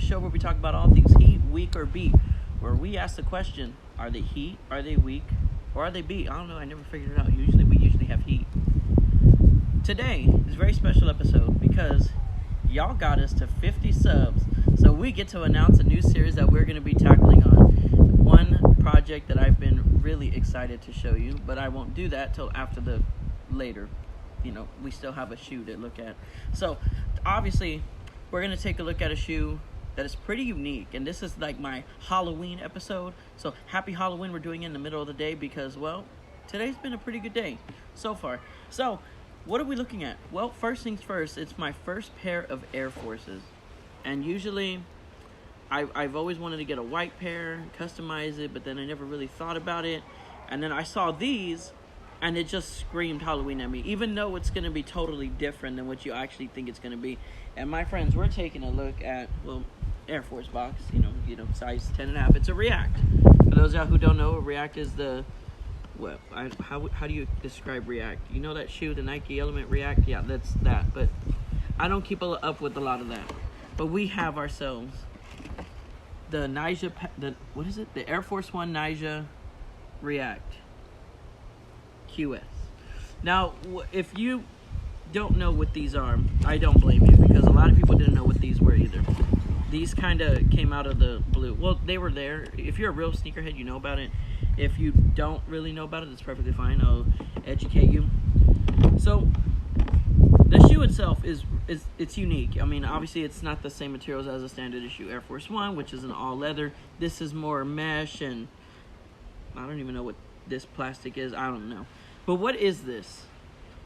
show where we talk about all things heat, weak, or beat. Where we ask the question, are they heat, are they weak, or are they beat? I don't know, I never figured it out. We usually have heat. Today is a very special episode because y'all got us to 50 subs. So we get to announce a new series that we're going to be tackling on. One project that I've been really excited to show you, but I won't do that till after the later. We still have a shoe to look at. So obviously we're going to take a look at a shoe that is pretty unique, and this is like my Halloween episode. So happy Halloween. We're doing it in the middle of the day because, well, today's been a pretty good day so far. So what are we looking at? Well, first things first, it's my first pair of Air Forces. And usually I've always wanted to get a white pair, customize it, but then I never really thought about it. And then I saw these, and it just screamed Halloween at me, even though it's going to be totally different than what you actually think it's going to be. And my friends, we're taking a look at, well, Air Force box, size 10.5. It's a React. For those of y'all who don't know, React is the, well, how do you describe React? You know that shoe, the Nike Element React? Yeah, that's that. But I don't keep up with a lot of that. But we have ourselves the Naija, what is it? The Air Force One Naija React QS. Now, if you don't know what these are, I don't blame you, because a lot of people didn't know what these were either. These kind of came out of the blue. Well, they were there. If you're a real sneakerhead, you know about it. If you don't really know about it, it's perfectly fine. I'll educate you. So the shoe itself is it's unique. I mean, obviously it's not the same materials as a standard issue Air Force One, which is an all leather. This is more mesh, and I don't even know what this plastic is. I don't know. But what is this?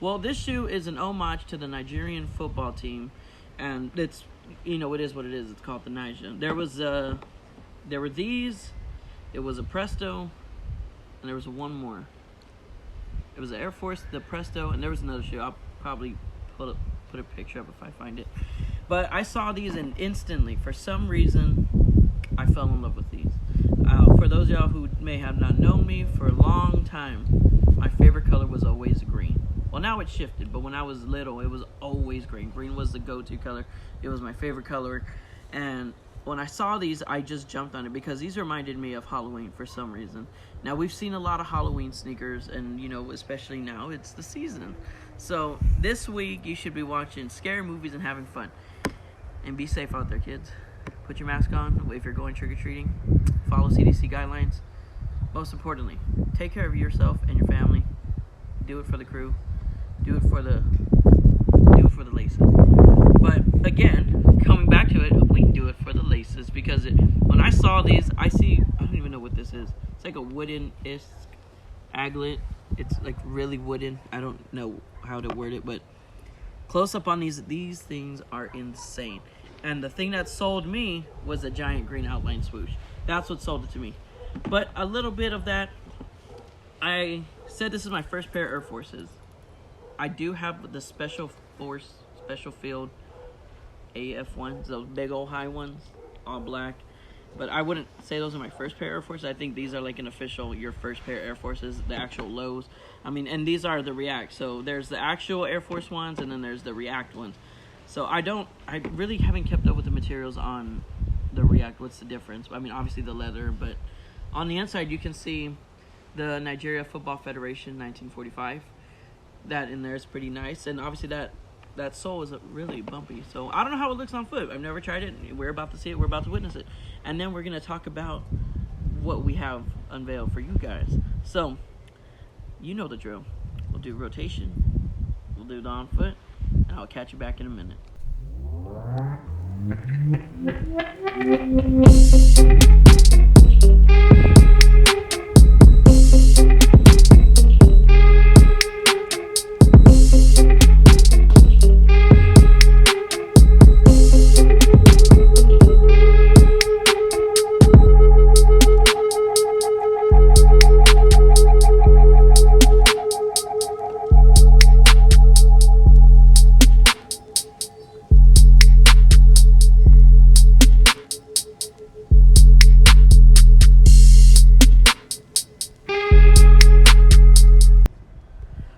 Well, this shoe is an homage to the Nigerian football team, and it's, it is what it is. It's called the Naija. There were these. It was a Presto, and there was one more. It was an Air Force, the Presto, and there was another shoe. I'll probably put a picture up if I find it. But I saw these, and instantly, for some reason, I fell in love with these. For those of y'all who may have not known me for a long time, my favorite color was always green. Well, now it's shifted, but when I was little, it was always green. Green was the go-to color. It was my favorite color. And when I saw these, I just jumped on it because these reminded me of Halloween for some reason. Now, we've seen a lot of Halloween sneakers, and, especially now, it's the season. So this week, you should be watching scary movies and having fun. And be safe out there, kids. Put your mask on if you're going trick-or-treating. Follow CDC guidelines. Most importantly, take care of yourself and your family. Do it for the crew. Do it for the laces. But again, coming back to it, we do it for the laces because when I saw these, I don't even know what this is. It's like a wooden-ish aglet. It's like really wooden. I don't know how to word it, but close up on these things are insane. And the thing that sold me was a giant green outline swoosh. That's what sold it to me. But a little bit of that, I said this is my first pair of Air Forces. I do have the Special Field AF ones, those big old high ones, all black. But I wouldn't say those are my first pair of Air Forces. I think these are like an official, your first pair of Air Forces, the actual lows. I mean, and these are the React. So there's the actual Air Force ones, and then there's the React ones. So I really haven't kept up with the materials on the React. What's the difference? I mean, obviously the leather, but on the inside you can see the Nigeria Football Federation 1945. That in there is pretty nice, and obviously that sole is really bumpy. So I don't know how it looks on foot. I've never tried it. We're about to see it. We're about to witness it, and then we're gonna talk about what we have unveiled for you guys. So you know the drill. We'll do rotation. We'll do the on foot. And I'll catch you back in a minute.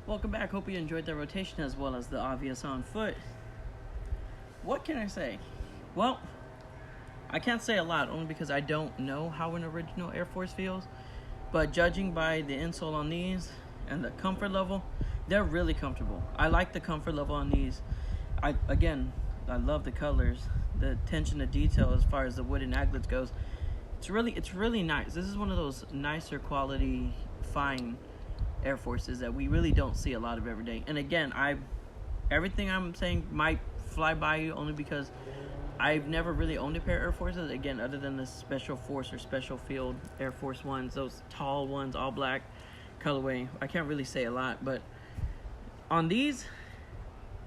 Welcome back. Hope you enjoyed the rotation as well as the obvious on foot. What can I say? Well, I can't say a lot, only because I don't know how an original Air Force feels. But judging by the insole on these and the comfort level, they're really comfortable. I like the comfort level on these. I love the colors, the attention to detail as far as the wooden aglets goes. It's really nice. This is one of those nicer quality, fine Air Forces that we really don't see a lot of every day. And again, everything I'm saying might fly by you only because I've never really owned a pair of Air Forces, again, other than the Special Force or Special Field Air Force Ones, those tall ones, all black colorway. I can't really say a lot, but on these,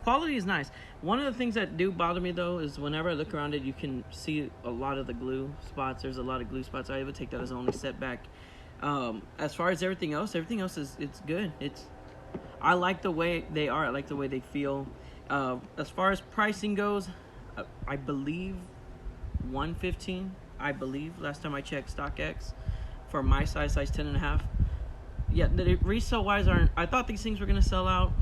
quality is nice. One of the things that do bother me, though, is whenever I look around it, you can see a lot of the glue spots. There's a lot of glue spots. I would take that as the only setback. As far as everything else is it's good. I like the way they are. I like the way they feel. As far as pricing goes, I believe $115. I believe last time I checked StockX for my size 10.5. Yeah, the resale wise aren't. I thought these things were gonna sell out.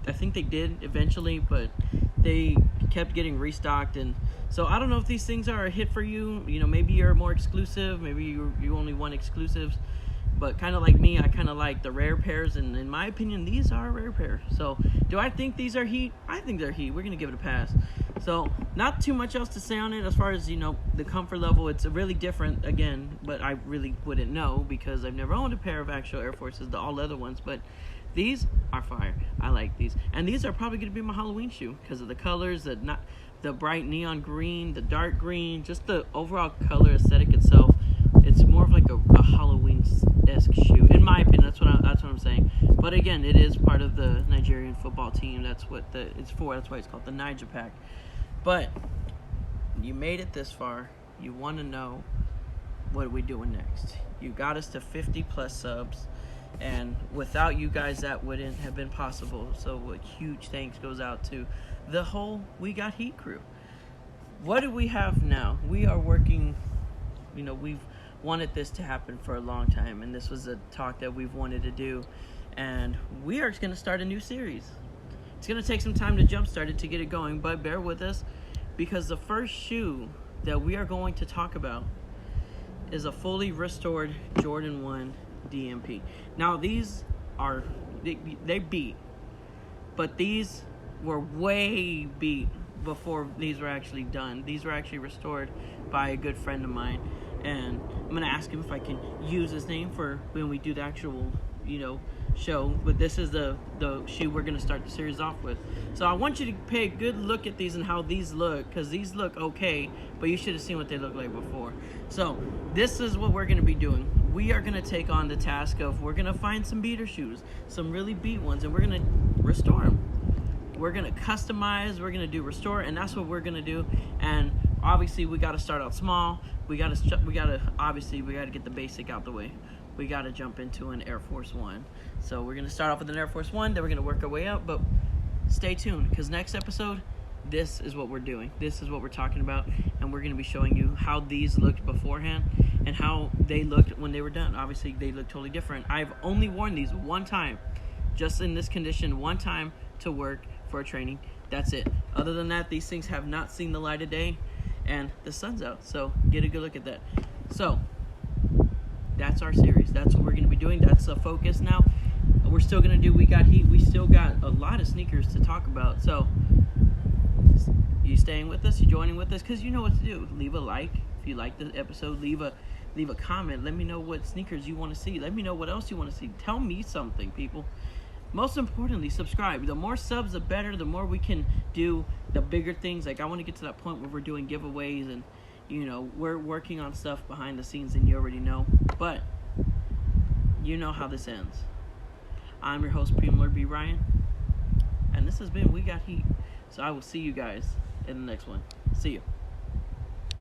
I think they did eventually, but they kept getting restocked, and so I don't know if these things are a hit for you. You know, maybe you're more exclusive. Maybe you only want exclusives. But kind of like me, I kind of like the rare pairs, and in my opinion, these are a rare pair. So, do I think these are heat? I think they're heat. We're going to give it a pass. So, not too much else to say on it as far as, the comfort level. It's really different, again, but I really wouldn't know because I've never owned a pair of actual Air Forces, the all-leather ones. But these are fire. I like these. And these are probably going to be my Halloween shoe because of the colors, the bright neon green, the dark green, just the overall color aesthetic itself. It's more of like a Halloween-esque shoe, in my opinion. That's what I'm saying. But again, it is part of the Nigerian football team. That's what it's for. That's why it's called the Naija pack. But you made it this far. You want to know what are we doing next. You got us to 50 plus subs, and without you guys, that wouldn't have been possible. So a huge thanks goes out to the whole We Got Heat crew. What do we have now? We are working. We've wanted this to happen for a long time, and this was a talk that we've wanted to do, and we are going to start a new series. It's going to take some time to jumpstart it to get it going, but bear with us because the first shoe that we are going to talk about is a fully restored Jordan 1 DMP. Now these are they beat, but these were way beat before these were actually done. These were actually restored by a good friend of mine, and I'm gonna ask him if I can use his name for when we do the actual show. But this is the shoe we're gonna start the series off with. So I want you to pay a good look at these and how these look, because these look okay, but you should have seen what they looked like before. So this is what we're gonna be doing. We are gonna take on the task of we're gonna find some beater shoes, some really beat ones, and we're gonna restore them. We're gonna customize, we're gonna do restore, and that's what we're gonna do. And obviously we gotta start out small. We gotta get the basic out the way. We gotta jump into an Air Force One. So we're gonna start off with an Air Force One, then we're gonna work our way up. But stay tuned, because next episode, this is what we're doing. This is what we're talking about, and we're gonna be showing you how these looked beforehand and how they looked when they were done. Obviously, they look totally different. I've only worn these one time, just in this condition, one time to work for training. That's it. Other than that, these things have not seen the light of day, and the sun's out, so get a good look at that. So that's our series. That's what we're going to be doing. That's the focus now. We're still going to do We Got Heat. We still got a lot of sneakers to talk about. So you staying with us? You joining with us? Because you know what to do. Leave a like if you like the episode. Leave a comment. Let me know what sneakers you want to see. Let me know what else you want to see. Tell me something, people. Most importantly, subscribe. The more subs, the better. The more we can do the bigger things. Like, I want to get to that point where we're doing giveaways and, we're working on stuff behind the scenes, and you already know. But you know how this ends. I'm your host, Primo Lord B. Ryan, and this has been We Got Heat. So I will see you guys in the next one. See you.